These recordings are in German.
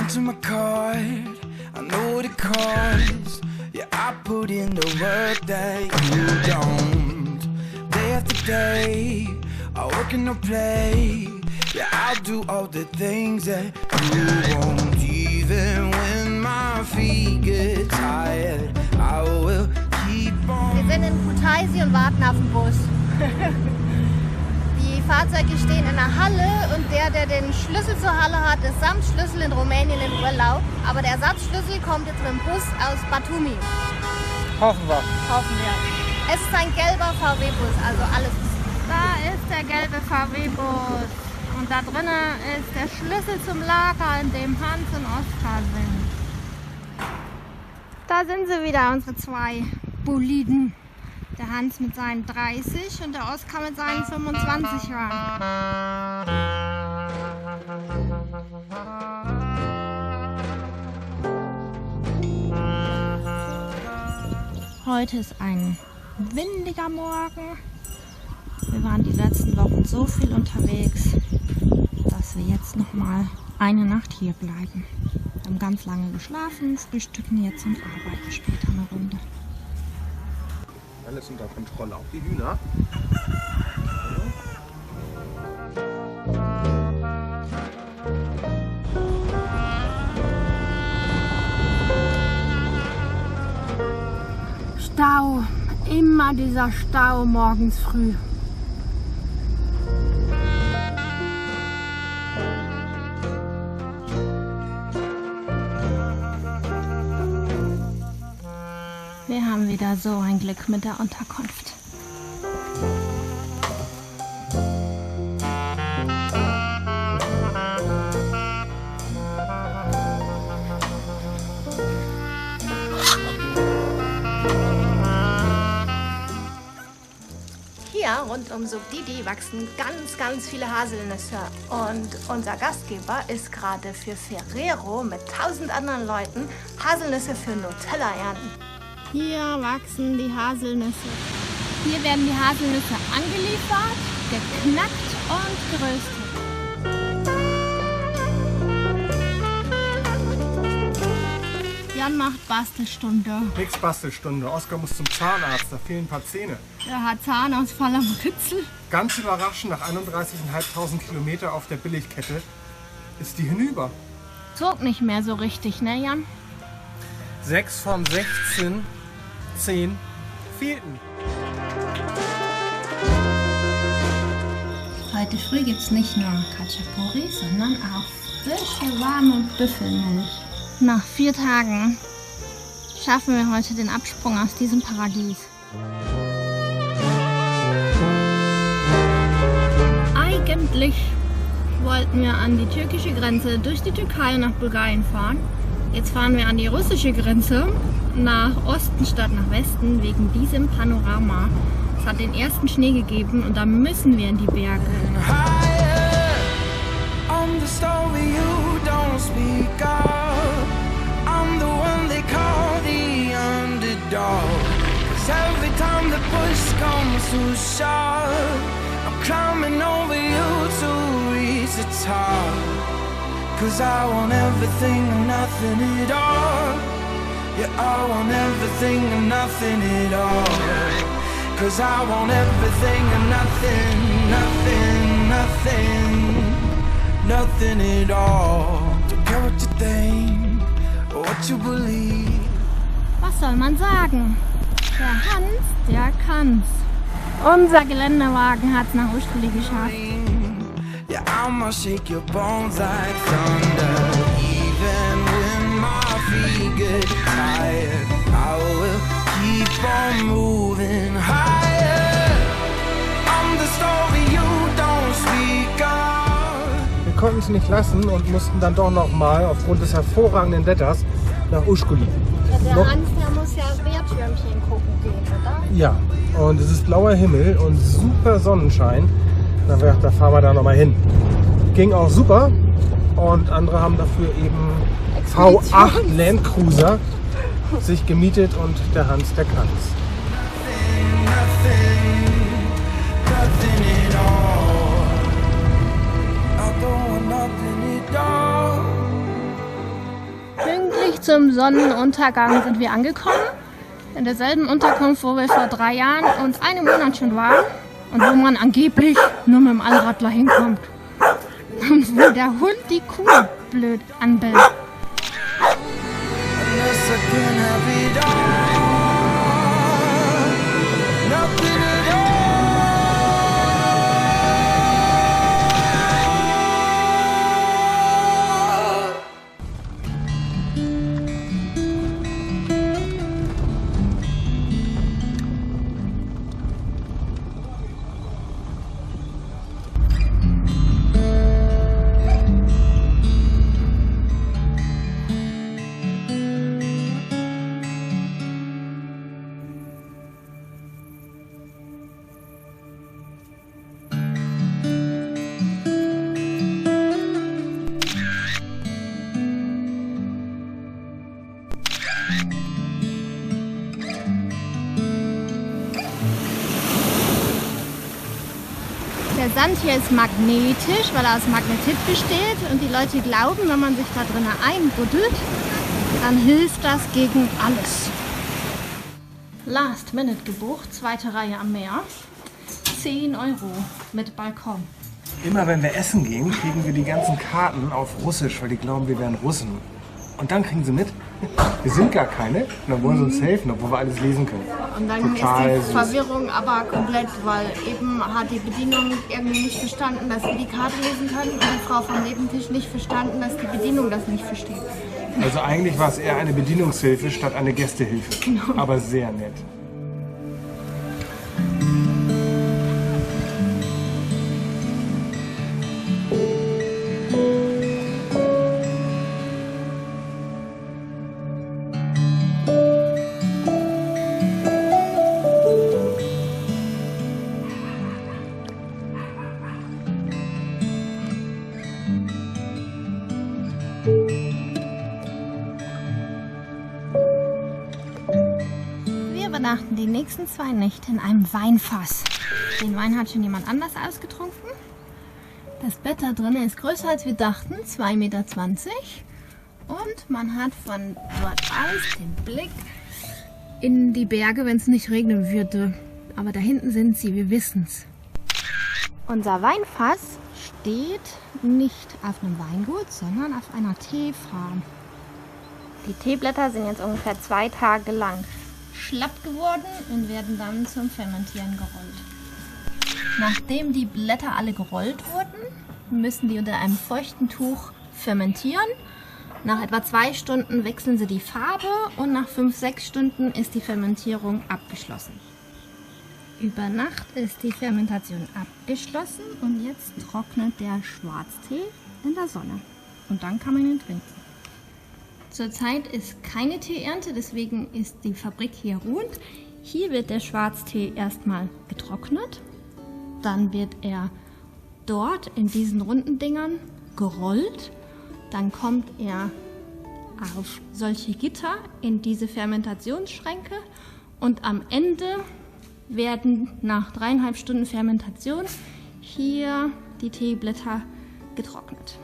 to my card, I know what it costs. Yeah, I put in the work that you don't. Day after day, I work and I play. Yeah, I'll do all the things that you won't. Even when my feet get tired, I will keep on. Wir sind in Kutaisi und warten auf den Bus. Die Fahrzeuge stehen in der Halle und der den Schlüssel zur Halle hat, ist samt Schlüssel in Rumänien in Urlaub. Aber der Ersatzschlüssel kommt jetzt mit dem Bus aus Batumi. Hoffen wir. Hoffen wir. Es ist ein gelber VW-Bus, also alles. Da ist der gelbe VW-Bus. Und da drinnen ist der Schlüssel zum Lager, in dem Hans und Oskar sind. Da sind sie wieder, unsere zwei Boliden. Der Hans mit seinen 30 und der Oskar mit seinen 25 Jahren. Heute ist ein windiger Morgen. Wir waren die letzten Wochen so viel unterwegs, dass wir jetzt noch mal eine Nacht hier bleiben. Wir haben ganz lange geschlafen, frühstücken jetzt und arbeiten später eine Runde. Alles unter Kontrolle, auch die Hühner. Stau, immer dieser Stau morgens früh. Wir haben wieder so ein Glück mit der Unterkunft. Hier rund um Subdidi wachsen ganz viele Haselnüsse. Und unser Gastgeber ist gerade für Ferrero mit 1000 anderen Leuten Haselnüsse für Nutella ernten. Hier wachsen die Haselnüsse. Hier werden die Haselnüsse angeliefert, geknackt und geröstet. Jan macht Bastelstunde. Nix Bastelstunde. Oskar muss zum Zahnarzt, da fehlen ein paar Zähne. Er hat Zahnausfall am Ritzel. Ganz überraschend, nach 31.500 Kilometer auf der Billigkette ist die hinüber. Zog nicht mehr so richtig, ne Jan? 6 von 16, 10 fehlten. Heute früh gibt's nicht nur Khachapuri, sondern auch frische, warme Büffelmilch. Nach 4 Tagen schaffen wir heute den Absprung aus diesem Paradies. Eigentlich wollten wir an die türkische Grenze durch die Türkei nach Bulgarien fahren. Jetzt fahren wir an die russische Grenze nach Osten statt nach Westen wegen diesem Panorama. Es hat den ersten Schnee gegeben und da müssen wir in die Berge. Cause I want everything and nothing at all. Yeah, I want everything and nothing at all. Cause I want everything and nothing at all. Don't care what you think or what you believe. Was soll man sagen? Der Hans, der kann's. Unser Geländewagen hat's nach Uschkuli geschafft. Yeah, I'ma shake your bones like thunder. Even when my feet get tired, I will keep on moving higher. I'm the story you don't speak of. Wir konnten es nicht lassen und mussten dann doch noch mal aufgrund des hervorragenden Wetters nach Uschkuli. Der Hans, der muss ja Wehrtürmchen gucken gehen, oder? Ja, und es ist blauer Himmel und super Sonnenschein. Dann haben wir gedacht, da fahren wir da nochmal hin. Ging auch super und andere haben dafür eben V8 Land Cruiser sich gemietet und der Hans, der kann's. zum Sonnenuntergang sind wir angekommen. In derselben Unterkunft, wo wir vor 3 Jahren und einem Monat schon waren. Und wo man angeblich nur mit dem Allradler hinkommt. Und wo der Hund die Kuh blöd anbellt. Unless I can have it all, nothing at all. Der Sand hier ist magnetisch, weil er aus Magnetit besteht und die Leute glauben, wenn man sich da drinnen einbuddelt, dann hilft das gegen alles. Last Minute gebucht, 2. Reihe am Meer, 10 € mit Balkon. Immer wenn wir essen gehen, kriegen wir die ganzen Karten auf Russisch, weil die glauben, wir wären Russen. Und dann kriegen sie mit, wir sind gar keine, und dann wollen sie uns helfen, obwohl wir alles lesen können. Und dann Total ist die Verwirrung aber komplett, weil eben hat die Bedienung irgendwie nicht verstanden, dass wir die Karte lesen können und die Frau vom Nebentisch nicht verstanden, dass die Bedienung das nicht versteht. Also eigentlich war es eher eine Bedienungshilfe statt eine Gästehilfe. Genau. Aber sehr nett. Wir übernachten die nächsten 2 Nächte in einem Weinfass. Den Wein hat schon jemand anders ausgetrunken. Das Bett da drinnen ist größer als wir dachten, 2,20 Meter. Und man hat von dort aus den Blick in die Berge, wenn es nicht regnen würde. Aber da hinten sind sie, wir wissen's. Unser Weinfass steht nicht auf einem Weingut, sondern auf einer Teefarm. Die Teeblätter sind jetzt ungefähr 2 Tage lang schlapp geworden und werden dann zum Fermentieren gerollt. Nachdem die Blätter alle gerollt wurden, müssen die unter einem feuchten Tuch fermentieren. Nach etwa 2 Stunden wechseln sie die Farbe und nach 5-6 Stunden ist die Fermentierung abgeschlossen. Über Nacht ist die Fermentation abgeschlossen und jetzt trocknet der Schwarztee in der Sonne. Und dann kann man ihn trinken. Zurzeit ist keine Teeernte, deswegen ist die Fabrik hier ruhend. Hier wird der Schwarztee erstmal getrocknet. Dann wird er dort in diesen runden Dingern gerollt. Dann kommt er auf solche Gitter in diese Fermentationsschränke. Und am Ende werden nach 3,5 Stunden Fermentation hier die Teeblätter getrocknet.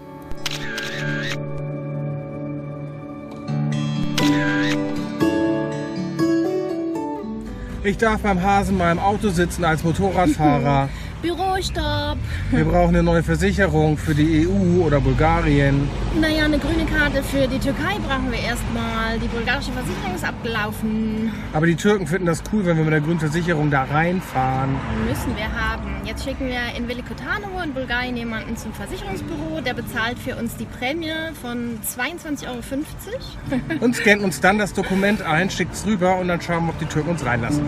Ich darf beim Hasen mal im Auto sitzen als Motorradfahrer. Bürostopp! Wir brauchen eine neue Versicherung für die EU oder Bulgarien. Naja, eine grüne Karte für die Türkei brauchen wir erstmal. Die bulgarische Versicherung ist abgelaufen. Aber die Türken finden das cool, wenn wir mit der grünen Versicherung da reinfahren. Müssen wir haben. Jetzt schicken wir in Veliko Tarnovo in Bulgarien jemanden zum Versicherungsbüro. Der bezahlt für uns die Prämie von 22,50 € Und scannt uns dann das Dokument ein, schickt es rüber und dann schauen wir, ob die Türken uns reinlassen.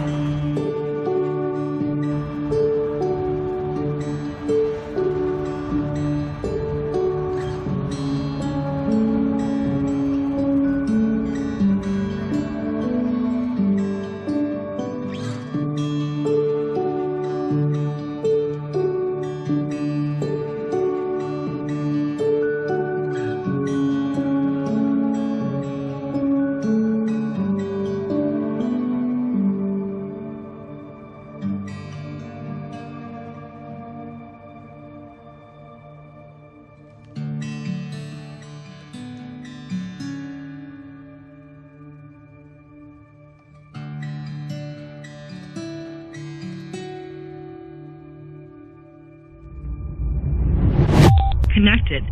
disconnected.